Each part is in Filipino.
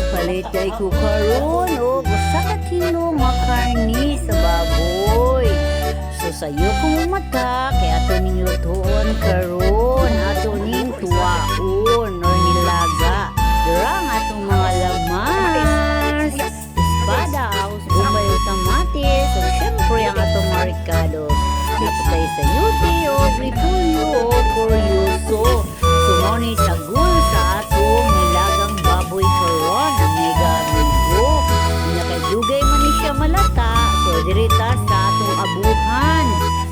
Palit kay ko karon og usa ka kilo nga karni sa baboy. So sayo kong mata kay ato ning lutoon karon, ato ning tuwaon or nilaga. Dira ang atong mga lamas, espadaos, gumay ug kamatis, ug syempre ang atong marikados. Napatay sa yuti o repolyo o kuryoso. Sumoni sa gul sa atong nilagang baboy karon ang mega amigo. Nakadugay man ni siya malata, so dirita sa atong abuhan.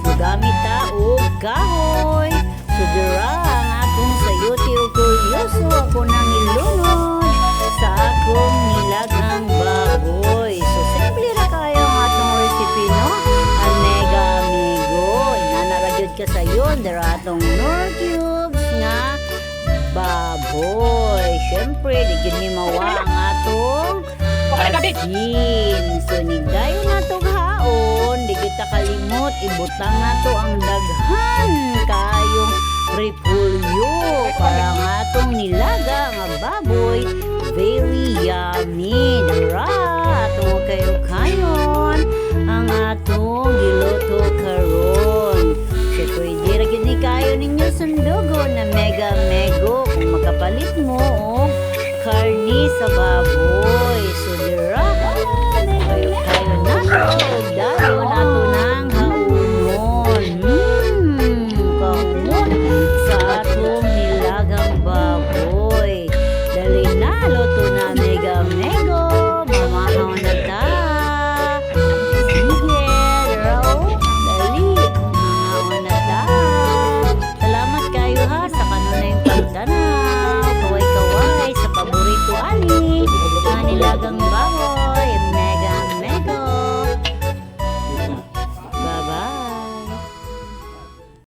Magamit ta og kahoy. So dira ang atong sayuti o kuryoso ako nang ilunod sa akong nilagang baboy. So simple ra kayo ang atong recipe, no? Ang mega amigo. Inanaragyod ka sa yun. Dira atong nor cubes nga baboy. Syempre, di yun ni mawa ang atong asin. So, nigdayo na itong haon. Di kita kalimot. Ibutang na to ang daghan kayong repolyo para ang atong nilaga nga baboy. Very yummy. Dara, atong kayo-kayon ang atong giluto karon. So, pwede ra gid ni kayo ninyo sundugo na mega mego kung makapalit mo og karni sa baboy.